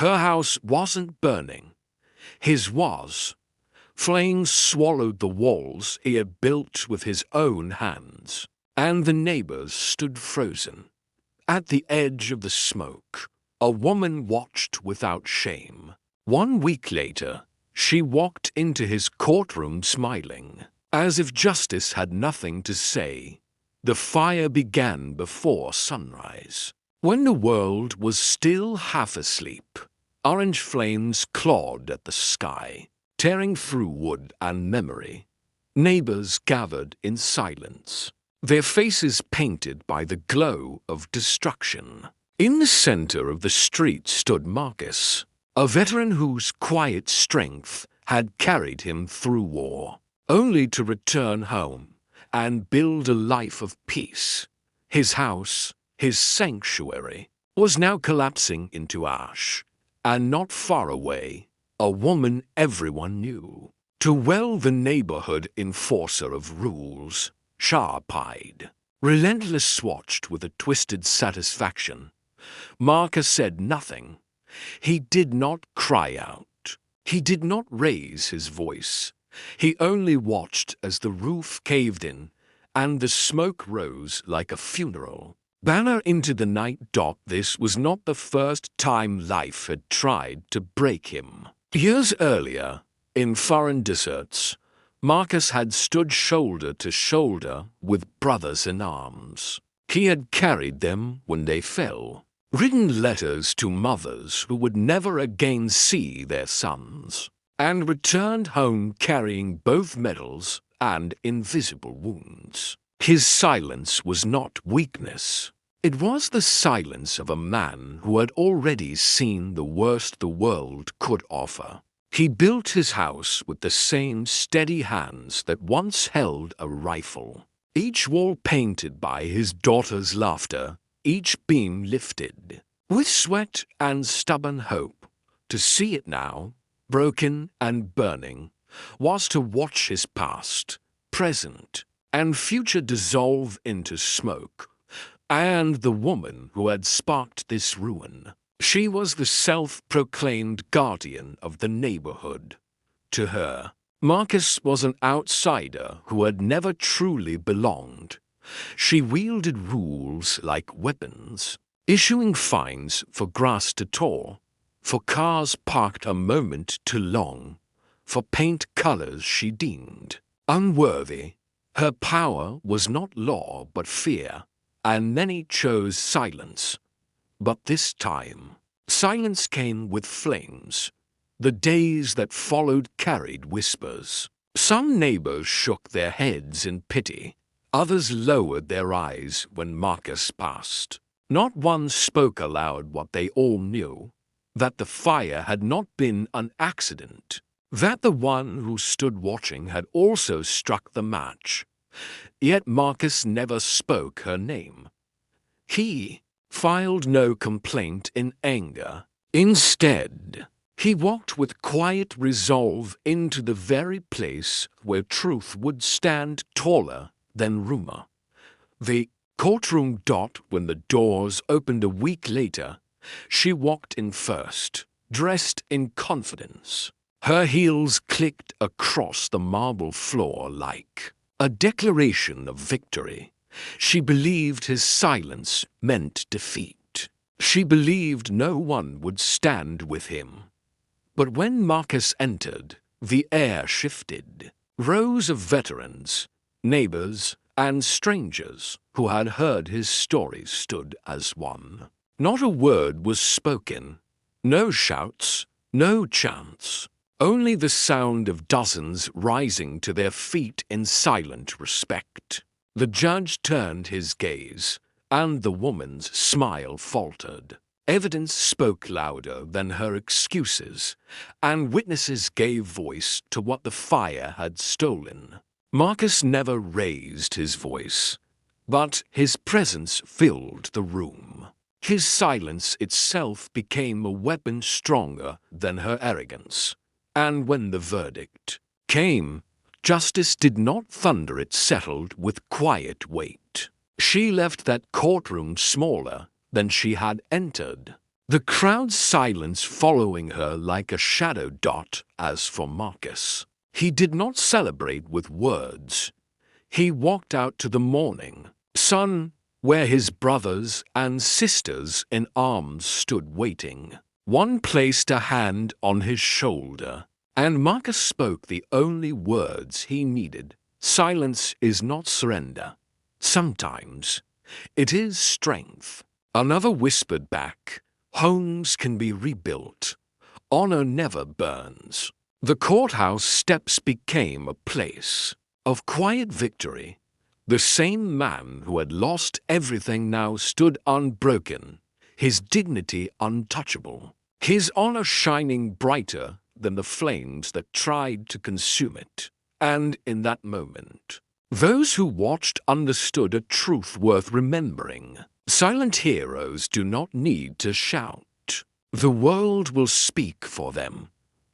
Her house wasn't burning. His was. Flames swallowed the walls he had built with his own hands, and the neighbors stood frozen. At the edge of the smoke, a woman watched without shame. 1 week later, she walked into his courtroom smiling, as if justice had nothing to say. The fire began before sunrise. When the world was still half asleep, orange flames clawed at the sky, tearing through wood and memory. Neighbors gathered in silence, their faces painted by the glow of destruction. In the center of the street stood Marcus, a veteran whose quiet strength had carried him through war, only to return home and build a life of peace. His house, his sanctuary, was now collapsing into ash, and not far away, a woman everyone knew. To well the neighborhood enforcer of rules, sharp-eyed, relentless-watched with a twisted satisfaction, Marcus said nothing. He did not cry out. He did not raise his voice. He only watched as the roof caved in and the smoke rose like a funeral. Banner into the night. This was not the first time life had tried to break him. Years earlier, in foreign deserts, Marcus had stood shoulder to shoulder with brothers in arms. He had carried them when they fell, written letters to mothers who would never again see their sons, and returned home carrying both medals and invisible wounds. His silence was not weakness. It was the silence of a man who had already seen the worst the world could offer. He built his house with the same steady hands that once held a rifle, each wall painted by his daughter's laughter, each beam lifted with sweat and stubborn hope. To see it now, broken and burning, was to watch his past, present, and future dissolve into smoke. And the woman who had sparked this ruin, she was the self-proclaimed guardian of the neighborhood. To her, Marcus was an outsider who had never truly belonged. She wielded rules like weapons, issuing fines for grass to tore, for cars parked a moment too long, for paint colors she deemed unworthy. Her power was not law but fear, and many chose silence. But this time, silence came with flames. The days that followed carried whispers. Some neighbors shook their heads in pity. Others lowered their eyes when Marcus passed. Not one spoke aloud what they all knew, that the fire had not been an accident, that the one who stood watching had also struck the match. Yet Marcus never spoke her name. He filed no complaint in anger. Instead, he walked with quiet resolve into the very place where truth would stand taller than rumor. The courtroom. When the doors opened a week later, she walked in first, dressed in confidence. Her heels clicked across the marble floor like a declaration of victory. She believed his silence meant defeat. She believed no one would stand with him. But when Marcus entered, the air shifted. Rows of veterans, neighbors, and strangers who had heard his story stood as one. Not a word was spoken, no shouts, no chants. Only the sound of dozens rising to their feet in silent respect. The judge turned his gaze, and the woman's smile faltered. Evidence spoke louder than her excuses, and witnesses gave voice to what the fire had stolen. Marcus never raised his voice, but his presence filled the room. His silence itself became a weapon stronger than her arrogance. And when the verdict came, justice did not thunder, it settled with quiet weight. She left that courtroom smaller than she had entered. the crowd's silence following her like a shadow dot. As for Marcus, he did not celebrate with words. He walked out to the morning sun, where his brothers and sisters in arms stood waiting. One placed a hand on his shoulder, and Marcus spoke the only words he needed. Silence is not surrender. Sometimes it is strength. Another whispered back, homes can be rebuilt. Honor never burns. The courthouse steps became a place of quiet victory. The same man who had lost everything now stood unbroken, his dignity untouchable, his honor shining brighter than the flames that tried to consume it. And in that moment, those who watched understood a truth worth remembering. Silent heroes do not need to shout. The world will speak for them.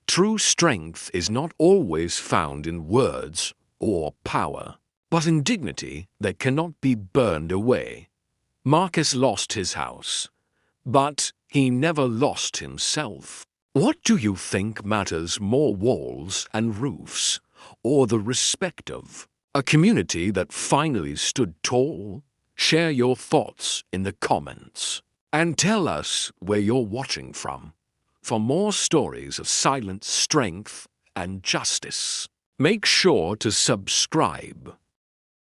True strength is not always found in words or power, but in dignity that cannot be burned away. Marcus lost his house, but he never lost himself. What do you think matters more, walls and roofs, or the respect of a community that finally stood tall? Share your thoughts in the comments and tell us where you're watching from. For more stories of silent strength and justice, make sure to subscribe.